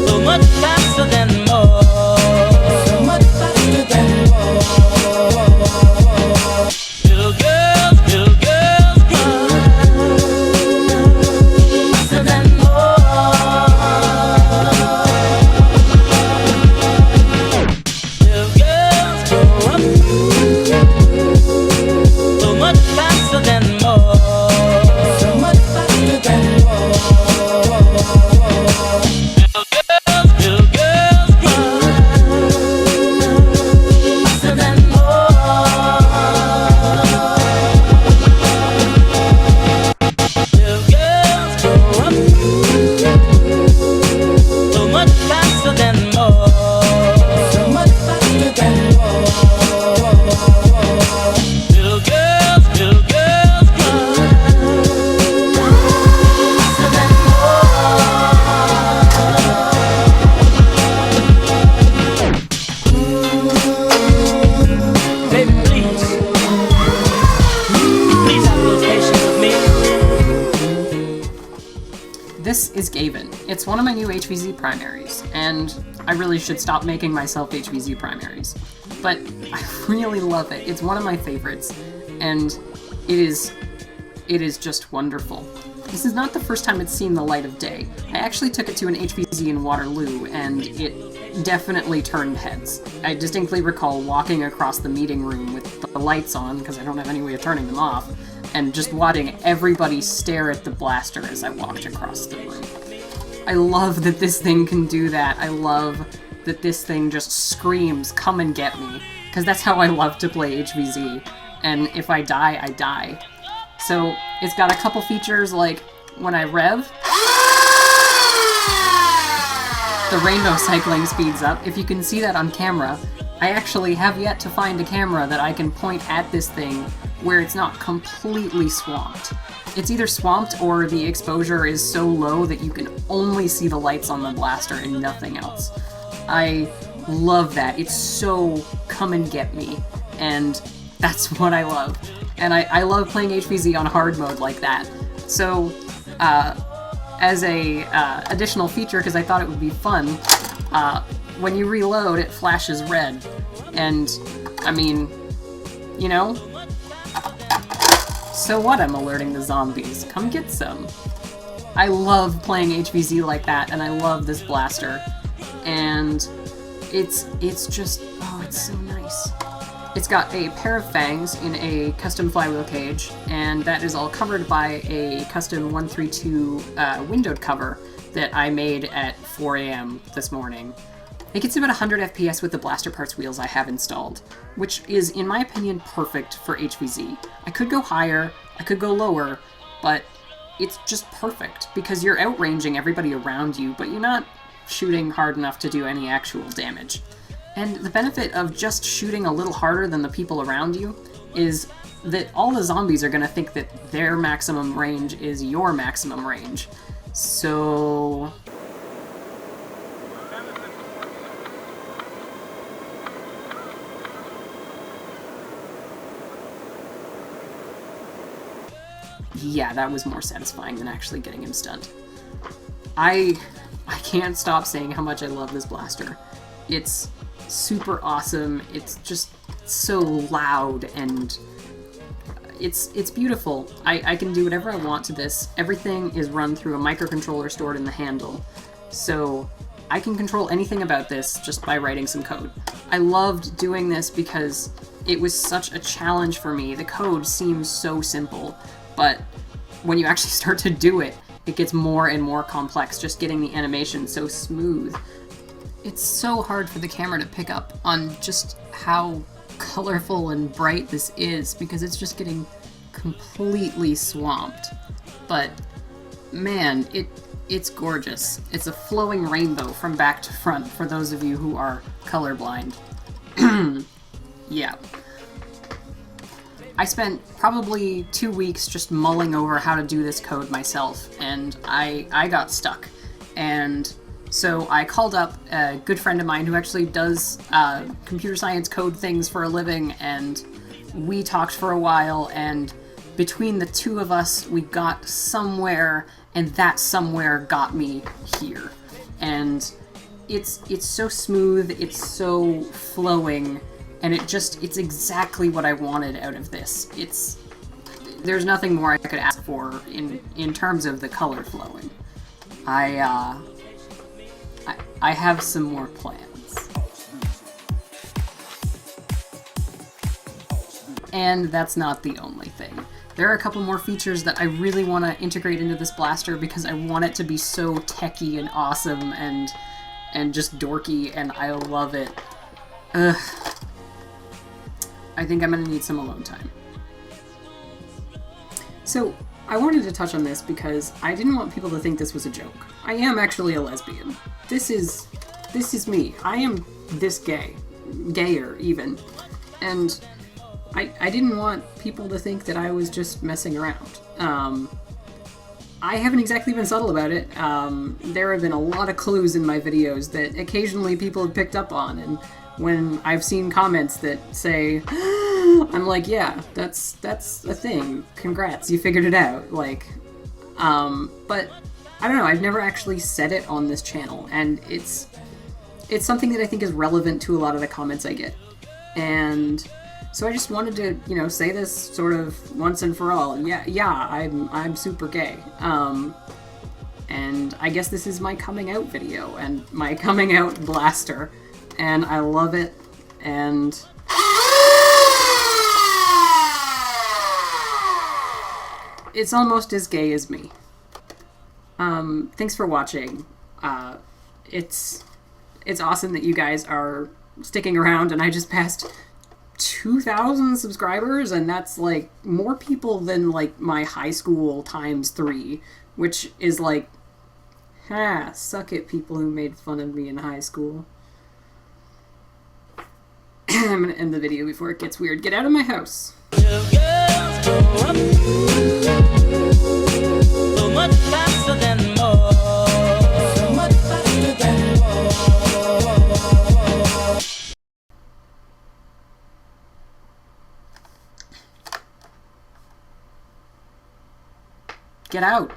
So much faster than more. So much faster than more. Little girls cry faster than more. Little girls grow up so much faster than more. So much faster than more. Little girls cry faster than more. Little girls grow up so much faster than more. So much faster than more. Little girls cry faster than more. Baby, please have a little patience with me. This is Gayven. It's one of my new HVZ primaries, and I really should stop making myself HVZ primaries. But I really love it. It's one of my favorites, and it is just wonderful. This is not the first time it's seen the light of day. I actually took it to an HVZ in Waterloo, and it definitely turned heads. I distinctly recall walking across the meeting room with the lights on, because I don't have any way of turning them off, and just watching everybody stare at the blaster as I walked across the room. I love that this thing can do that. I love that this thing just screams, "Come and get me," because that's how I love to play HVZ, and if I die, I die. So it's got a couple features like when I rev, the rainbow cycling speeds up. If you can see that on camera, I actually have yet to find a camera that I can point at this thing where it's not completely swamped. It's either swamped or the exposure is so low that you can only see the lights on the blaster and nothing else. I love that. It's so come and get me, and that's what I love. And I love playing HVZ on hard mode like that. So, as a additional feature, because I thought it would be fun, when you reload, it flashes red. And, I mean, you know? So what, I'm alerting the zombies. Come get some. I love playing HVZ like that, and I love this blaster. And it's just, oh, it's so nice. It's got a pair of fangs in a custom flywheel cage, and that is all covered by a custom 132 windowed cover that I made at 4 a.m. this morning. It gets about 100 FPS with the blaster parts wheels I have installed, which is, in my opinion, perfect for HVZ. I could go higher, I could go lower, but it's just perfect, because you're outranging everybody around you, but you're not shooting hard enough to do any actual damage. And the benefit of just shooting a little harder than the people around you is that all the zombies are going to think that their maximum range is your maximum range. So... yeah, that was more satisfying than actually getting him stunned. I can't stop saying how much I love this blaster. It's super awesome. It's just so loud, and it's beautiful. I can do whatever I want to this. Everything is run through a microcontroller stored in the handle, so I can control anything about this just by writing some code. I loved doing this because it was such a challenge for me. The code seems so simple, but when you actually start to do it, it gets more and more complex, just getting the animation so smooth. It's so hard for the camera to pick up on just how colorful and bright this is, because it's just getting completely swamped. But man, it's gorgeous. It's a flowing rainbow from back to front for those of you who are colorblind. Yeah. I spent probably 2 weeks just mulling over how to do this code myself, and I got stuck. And so I called up a good friend of mine who actually does computer science code things for a living, and we talked for a while, and between the two of us, we got somewhere, and that somewhere got me here. And it's so smooth, it's so flowing, and it's exactly what I wanted out of this. There's nothing more I could ask for in terms of the color flowing. I have some more plans. And that's not the only thing. There are a couple more features that I really want to integrate into this blaster because I want it to be so techy and awesome and just dorky, and I love it. Ugh. I think I'm gonna need some alone time. So, I wanted to touch on this because I didn't want people to think this was a joke. I am actually a lesbian. This is me. I am this gay. Gayer, even. And I didn't want people to think that I was just messing around. I haven't exactly been subtle about it. There have been a lot of clues in my videos that occasionally people have picked up on, and when I've seen comments that say, I'm like, yeah, that's a thing. Congrats, you figured it out. Like, but I don't know, I've never actually said it on this channel, and it's something that I think is relevant to a lot of the comments I get. And so I just wanted to, say this sort of once and for all. Yeah, I'm super gay. And I guess this is my coming out video and my coming out blaster, and I love it. And it's almost as gay as me. Thanks for watching. It's awesome that you guys are sticking around, and I just passed 2,000 subscribers, and that's like more people than like my high school times 3, which is like, suck it, people who made fun of me in high school. I'm gonna end the video before it gets weird. Get out of my house. Girls grow up so much faster than more. So much faster than more. Get out.